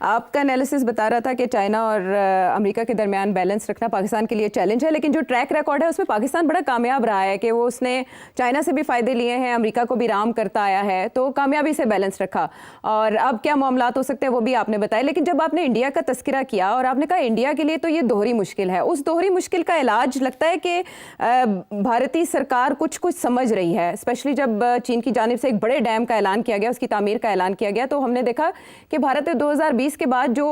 आपका एनालिसिस बता रहा था कि चाइना और अमेरिका के दरमियान बैलेंस रखना पाकिस्तान के लिए चैलेंज है, लेकिन जो ट्रैक रिकॉर्ड है उसमें पाकिस्तान बड़ा कामयाब रहा है कि वो उसने चाइना से भी फ़ायदे लिए हैं, अमेरिका को भी राम करता आया है, तो कामयाबी से बैलेंस रखा। और अब क्या मामलात हो सकते हैं वो भी आपने बताया, लेकिन जब आपने इंडिया का तस्करा किया और आपने कहा इंडिया के लिए तो ये दोहरी मुश्किल है, उस दोहरी मुश्किल का इलाज लगता है कि भारतीय सरकार कुछ कुछ समझ रही है। स्पेशली जब चीन की जानिब से एक बड़े डैम का ऐलान किया गया, उसकी तामीर का ऐलान किया गया, तो हमने देखा कि भारत ने 2020 के बाद जो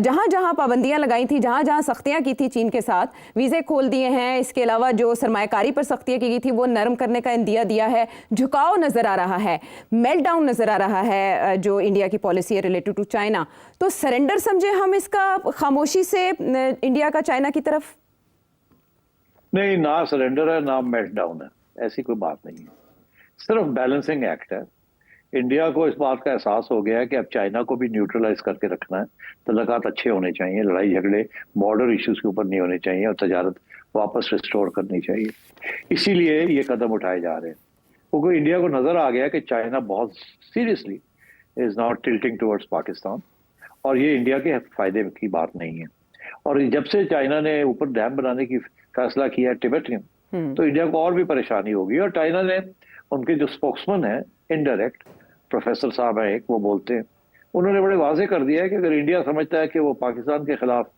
जहां जहां पाबंदियां लगाई थी, जहां जहां सख्तियां की थी चीन के साथ, वीज़े खोल दिए हैं। इसके अलावा जो सरमायाकारी पर सख्तियां की गई थी वो नरम करने का इंदिया दिया है। झुकाव नजर आ रहा है, मेल्टडाउन नजर आ रहा है जो इंडिया की पॉलिसी है रिलेटेड टू चाइना। तो सरेंडर समझे हम इसका खामोशी से इंडिया का चाइना की तरफ? नहीं, ना सरेंडर है ना मेल्टडाउन है, ऐसी कोई बात नहीं है। सिर्फ बैलेंसिंग एक्ट है। इंडिया को इस बात का एहसास हो गया है कि अब चाइना को भी न्यूट्रलाइज करके रखना है। तल्लुकात अच्छे होने चाहिए, लड़ाई झगड़े बॉर्डर इश्यूज के ऊपर नहीं होने चाहिए और तजारत वापस रिस्टोर करनी चाहिए। इसीलिए ये कदम उठाए जा रहे हैं, क्योंकि इंडिया को नजर आ गया कि चाइना बहुत seriously is not tilting towards Pakistan, और ये इंडिया के फायदे की बात नहीं है। और जब से चाइना ने ऊपर डैम बनाने की फैसला किया है तिब्बत में, तो इंडिया को और भी परेशानी होगी। और चाइना ने, उनके जो स्पोक्समैन है इनडायरेक्ट प्रोफेसर साहब है एक, वो बोलते हैं, उन्होंने बड़े वाजे कर दिया है कि अगर इंडिया समझता है कि वो पाकिस्तान के खिलाफ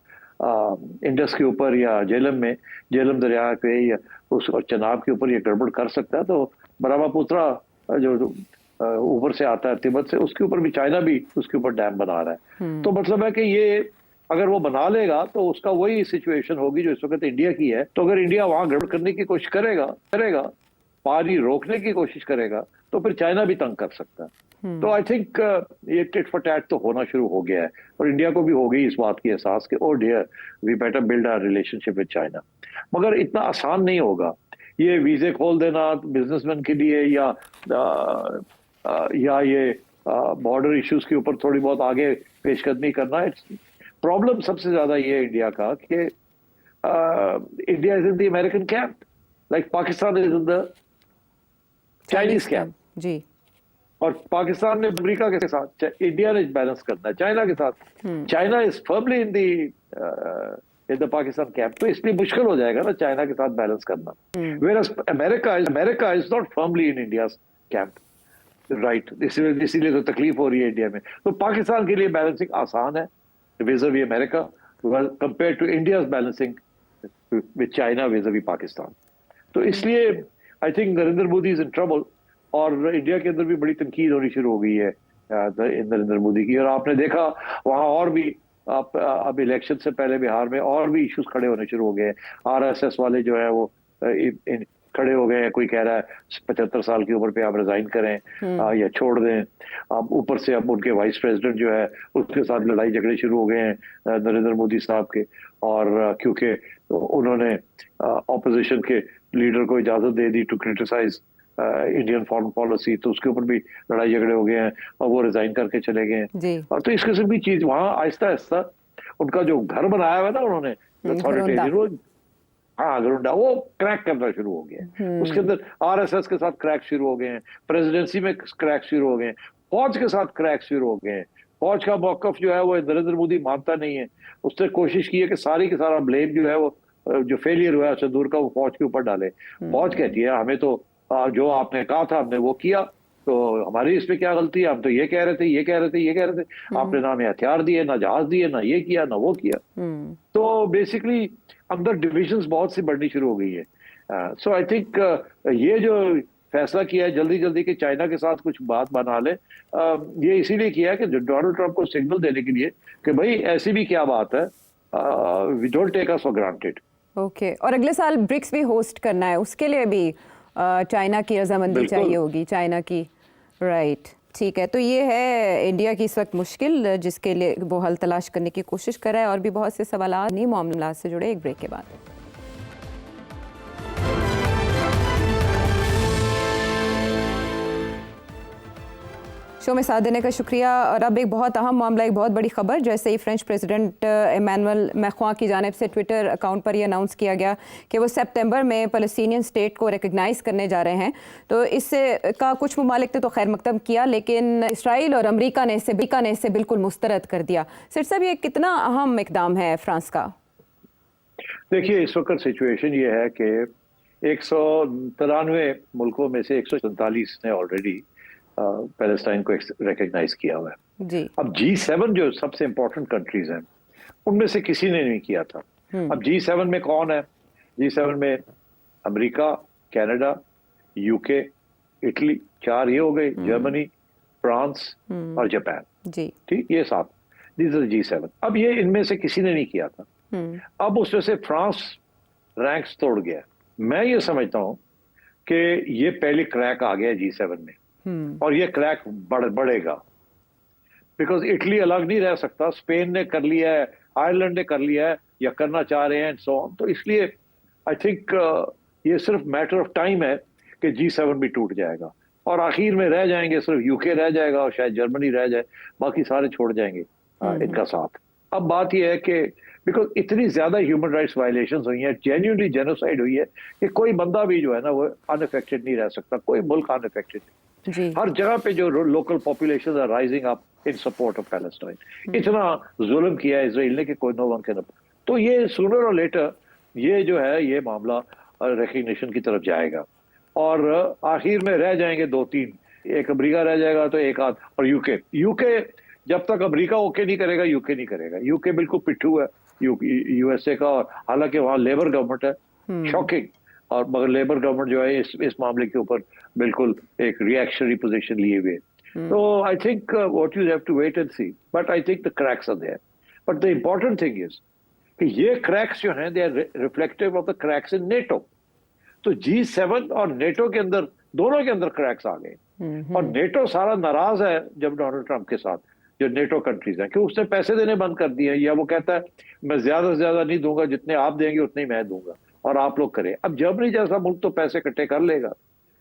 इंडस के ऊपर या झेलम दरिया पे या उस चनाब के ऊपर ये गड़बड़ कर सकता है, तो ब्रह्मपुत्रा जो ऊपर से आता है तिब्बत से, उसके ऊपर भी चाइना भी उसके ऊपर डैम बना रहा है। तो मतलब है कि ये अगर वो बना लेगा तो उसका वही सिचुएशन होगी जो इस वक्त इंडिया की है। तो अगर इंडिया वहां गड़बड़ करने की कोशिश करेगा, पानी रोकने की कोशिश करेगा, तो फिर चाइना भी तंग कर सकता है। तो आई थिंक ये टिट फॉर टैट तो होना शुरू हो गया है, और इंडिया को भी हो गई इस बात की एहसास कि oh dear, we better build our relationship with China. मगर इतना आसान नहीं होगा ये वीजे खोल देना बिजनेसमैन के लिए, या ये बॉर्डर इश्यूज के ऊपर थोड़ी बहुत आगे पेशकदमी करना। प्रॉब्लम सबसे ज्यादा ये इंडिया का कि India is in the American camp, like Pakistan is in the Chinese camp ji. और पाकिस्तान ने अमेरिका के साथ, इंडिया ने बैलेंस करना है चाइना के साथ। China is firmly in the Pakistan camp, तो इसलिए मुश्किल हो जाएगा ना चाइना के साथ बैलेंस करना। Whereas America is not firmly in India camp, right. इसीलिए तो तकलीफ हो रही है इंडिया में। तो पाकिस्तान के लिए बैलेंसिंग आसान है vis-a-vis America, compared to India's balancing with China vis-a-vis Pakistan. तो इसलिए I think Narendra Modi is in trouble, और इंडिया के अंदर भी बड़ी तनकीद होनी शुरू हो गई है नरेंद्र मोदी की। और आपने देखा वहां और भी अब इलेक्शन से पहले बिहार में और भी इश्यूज खड़े होने शुरू हो गए। RSS वाले जो है वो खड़े हो गए हैं। कोई कह रहा है 75 साल की उम्र पे आप रिजाइन करें या छोड़ दें। अब ऊपर से अब उनके वाइस प्रेसिडेंट जो है उसके साथ लड़ाई झगड़े शुरू हो गए हैं नरेंद्र मोदी साहब के, और क्योंकि उन्होंने ऑपोजिशन के लीडर को इजाजत दे दी to criticise Indian foreign policy, तो उसके ऊपर भी लड़ाई झगड़े हो गए हैं और वो रिजाइन करके चले गए हैं। और तो इस किस्म की चीज वहां आहिस्ता आहिस्ता उनका जो घर बनाया हुआ ना उन्होंने अथॉरिटेरियन, हाँ गरुंडा, वो क्रैक करना शुरू हो गया। उसके अंदर RSS के साथ क्रैक शुरू हो गए हैं, प्रेसिडेंसी में क्रैक शुरू हो गए हैं, फौज के साथ क्रैक शुरू हो गए हैं। फौज का मौकफ जो है वो नरेंद्र मोदी मानता नहीं है। उसने कोशिश की है कि सारी की सारा ब्लेम जो है वो जो फेलियर हुआ है सिंदूर का वो फौज के ऊपर डाले। फौज कहती है हमें तो जो आपने कहा था हमने वो किया, तो हमारी इसमें क्या गलती है, हम तो ये कह रहे थे, आपने ना हमें हथियार दिए, ना जहाज दिए, ना ये किया ना वो किया। तो बेसिकली अंदर डिविजन्स बहुत सी बढ़नी शुरू हो गई है। सो आई थिंक ये जो फैसला किया है जल्दी कि चाइना के साथ कुछ बात बना ले, ये इसीलिए किया है कि डोनाल्ड ट्रंप को सिग्नल देने के लिए कि भाई ऐसी भी क्या बात है, we don't take us for granted. Okay, और अगले साल ब्रिक्स भी होस्ट करना है, उसके लिए भी चाइना की रजामंदी चाहिए होगी, चाइना की, राइट। ठीक है, तो ये है इंडिया की इस वक्त मुश्किल जिसके लिए वो हल तलाश करने की कोशिश कर रहा है, और भी बहुत से सवाल नहीं मामला से जुड़े। एक ब्रेक के बाद शो में साथ देने का शुक्रिया। और अब एक बहुत अहम मामला, एक बहुत बड़ी खबर, जैसे ही फ्रेंच प्रेसिडेंट इमैनुअल मैक्रों की जानिब से ट्विटर अकाउंट पर ये अनाउंस किया गया कि वो सितंबर में फ़लस्तीनियन स्टेट को रिकग्नाइज़ करने जा रहे हैं, तो इससे का कुछ ममालिक ने तो खैर मकदम किया, लेकिन इसराइल और अमेरिका ने इसे बिल्कुल मुस्तरद कर दिया। सिर साहब, ये कितना अहम इकदाम है फ्रांस का? देखिए, इस वक्त सिचुएशन ये है कि 193 मुल्कों में से 147 ने ऑलरेडी पैलेस्टाइन को रिकग्नाइज किया हुआ है जी। अब G7 जो सबसे इंपॉर्टेंट कंट्रीज हैं उनमें से किसी ने नहीं किया था। अब G7 में कौन है? G7 में अमेरिका, कनाडा, यूके, इटली, 4 ये हो गए, जर्मनी, फ्रांस और जापान। जी ठीक, ये 7, दीज आर G7। अब ये इनमें से किसी ने नहीं किया था। अब उसमें से फ्रांस रैंक्स तोड़ गया। मैं ये समझता हूं कि ये पहली क्रैक आ गया G7 में, और ये क्रैक बढ़ेगा, बिकॉज इटली अलग नहीं रह सकता। स्पेन ने कर लिया है, आयरलैंड ने कर लिया है या करना चाह रहे हैं, एंड सो ऑन। तो इसलिए आई थिंक ये सिर्फ मैटर ऑफ टाइम है कि G7 भी टूट जाएगा, और आखिर में रह जाएंगे सिर्फ यूके रह जाएगा और शायद जर्मनी रह जाए, बाकी सारे छोड़ जाएंगे इनका साथ। अब बात यह है कि बिकॉज इतनी ज्यादा ह्यूमन राइट्स वायलेशन हुई है, जेन्युइनली जेनोसाइड हुई है, कि कोई बंदा भी जो है ना वो अनअफेक्टेड नहीं रह सकता, कोई मुल्क अनअफेक्टेड नहीं। हर जगह पे जो local population are rising up in support of Palestine. इतना जुल्म किया है इसराइल ने कि कोई नो वन कैन। तो ये सूनर और लेटर ये जो है ये मामला रिकग्निशन की तरफ जाएगा, और आखिर में रह जाएंगे 2-3, एक अमेरिका रह जाएगा तो एक आध, और यूके जब तक अमेरिका ओके नहीं करेगा यूके नहीं करेगा। यूके बिल्कुल पिट्ठू है यूएसए का, और हालांकि वहां लेबर गवर्नमेंट है, शॉकिंग। और मगर लेबर गवर्नमेंट जो है इस मामले के ऊपर बिल्कुल एक रिएक्शनरी पोजीशन लिए हुए। तो I think what you have to wait and see, but I think the cracks are there. But the important thing is कि ये क्रैक्स जो हैं they are reflective of the cracks in NATO. तो G7 और NATO के अंदर, दोनों के अंदर क्रैक्स आ गए, और नेटो सारा नाराज है जब डोनाल्ड ट्रंप के साथ, जो नेटो कंट्रीज हैं, कि उसने पैसे देने बंद कर दिए, या वो कहता है मैं ज्यादा से ज्यादा नहीं दूंगा, जितने आप देंगे उतने ही मैं दूंगा, और आप लोग करें। अब जर्मनी जैसा मुल्क तो पैसे इकट्ठे कर लेगा,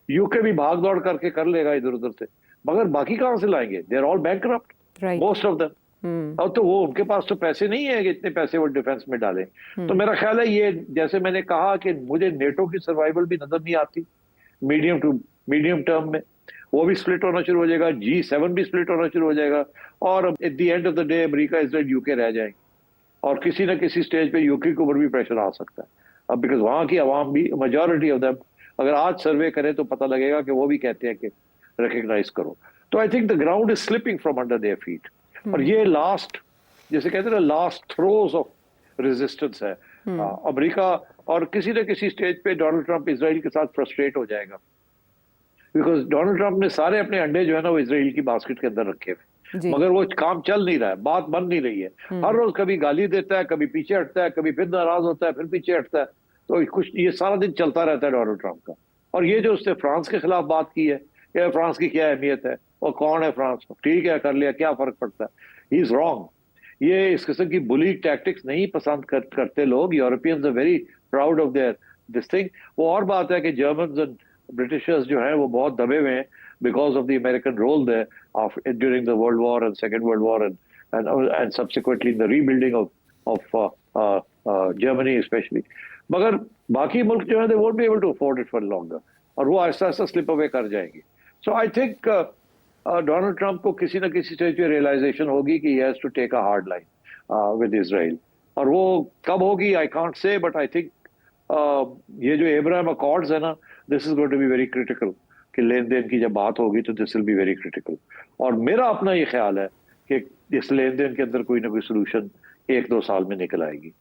यूके भी भाग दौड़ करके कर लेगा इधर उधर से, मगर बाकी कहां से लाएंगे? They are all bankrupt, most of them. अब तो वो उनके पास तो पैसे नहीं है कि इतने पैसे वो डिफेंस में डालें। तो मेरा ख्याल है ये, जैसे मैंने कहा कि मुझे नेटो की सर्वाइवल भी नजर नहीं आती मीडियम टर्म में, वो भी स्प्लिट होना शुरू हो जाएगा, G7 भी स्प्लिट होना शुरू हो जाएगा, और at the end of the day America, Israel, UK रह जाएंगे, और किसी न किसी स्टेज पे यूके के ऊपर भी प्रेशर आ सकता है। अब बिकॉज वहां की आवाम भी, मेजॉरिटी ऑफ देम, अगर आज सर्वे करें तो पता लगेगा कि वो भी कहते हैं कि रिकग्नाइज करो। तो I think the ground is slipping from under their feet, और ये लास्ट, जैसे कहते हैं ना, लास्ट थ्रोज ऑफ रेजिस्टेंस है अमेरिका। और किसी न किसी स्टेज पे डोनाल्ड ट्रंप इसराइल के साथ फ्रस्ट्रेट हो जाएगा, बिकॉज डोनाल्ड ट्रंप ने सारे अपने अंडे जो है ना वो इसराइल की बास्केट के अंदर रखे हुए, मगर वो काम चल नहीं रहा है, बात बन नहीं रही है। हर रोज कभी गाली देता है, कभी पीछे हटता है, कभी फिर नाराज होता है, फिर पीछे हटता है। तो कुछ ये सारा दिन चलता रहता है डोनाल्ड ट्रंप का। और ये जो उसने फ्रांस के खिलाफ बात की है, कि फ्रांस की क्या अहमियत है और कौन है फ्रांस, ठीक है कर लिया, क्या फर्क पड़ता है, ही इज रॉन्ग। ये इस किस्म की बुली टैक्टिक्स नहीं पसंद करते लोग। Europeans are very proud of their this thing. वो और बात है कि जर्मन्स एंड ब्रिटिशर्स जो हैं वो बहुत दबे हुए हैं because of the American role there of during the world war and second world war and subsequently the rebuilding of Germany specially. मगर बाकी मुल्क जो है they won't be able to afford it for longer, और वो आहिस्ता आहिस्ता slip away कर जाएंगे। So I think Donald Trump को किसी न किसी स्टेज पे रियलाइजेशन होगी कि he has to take a hard line with Israel, और वो कब होगी I can't say, but I think ये जो एब्राहम अकॉर्ड्स है ना, this is going to be very critical, कि लेन देन की जब बात होगी तो this will be very critical. और मेरा अपना ये ख्याल है कि इस लेन देन के अंदर कोई ना कोई सोल्यूशन 1-2 साल में निकल आएगी।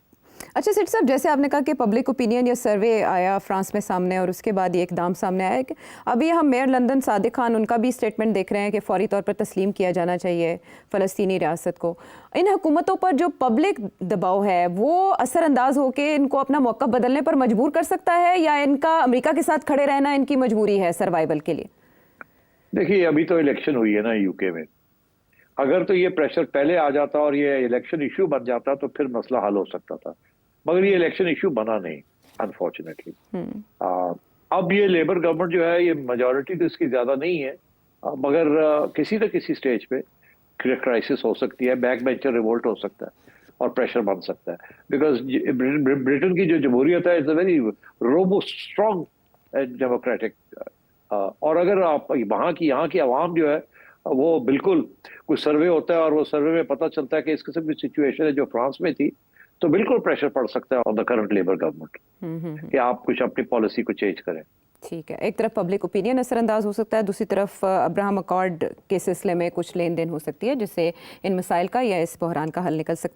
अच्छा सेठ साहब, जैसे आपने कहा कि पब्लिक ओपिनियन या सर्वे आया फ्रांस में सामने, और उसके बाद ये इकदाम सामने आया कि अभी हम मेयर लंदन सादिक खान, उनका भी स्टेटमेंट देख रहे हैं कि फौरी तौर पर तस्लीम किया जाना चाहिए फ़लस्तीनी रियासत को। इन हुकूमतों पर जो पब्लिक दबाव है वो असरअंदाज होकर इनको अपना मौक़िफ़ बदलने पर मजबूर कर सकता है, या इनका अमेरिका के साथ खड़े रहना इनकी मजबूरी है सर्वाइवल के लिए? देखिए, अभी तो इलेक्शन हुई है ना यूके में, अगर तो ये प्रेशर पहले आ जाता और ये इलेक्शन इशू बन जाता तो फिर मसला हल हो सकता था, मगर ये इलेक्शन इशू बना नहीं अनफॉर्चुनेटली। अब ये लेबर गवर्नमेंट जो है, ये मेजॉरिटी तो इसकी ज्यादा नहीं है, मगर किसी न किसी स्टेज पे क्राइसिस हो सकती है, बैक बेंचर रिवोल्ट हो सकता है और प्रेशर बन सकता है, बिकॉज ब्रिटेन की जो जमहूरियत है it's a very robust, strong and democratic. और अगर आप वहाँ की आवाम जो है वो बिल्कुल, कोई सर्वे होता है और वो सर्वे में पता चलता है कि इस किस्म की सिचुएशन है जो फ्रांस में थी, तो बिल्कुल प्रेशर पड़ सकता है on the current labour government कि आप कुछ अपनी पॉलिसी को चेंज करें। ठीक है, एक तरफ पब्लिक ओपिनियन असरअंदाज हो सकता है, दूसरी तरफ अब्राहम अकॉर्ड के सिलसिले में कुछ लेन देन हो सकती है जिससे इन मसाइल का या इस बहरान का हल निकल सकता है।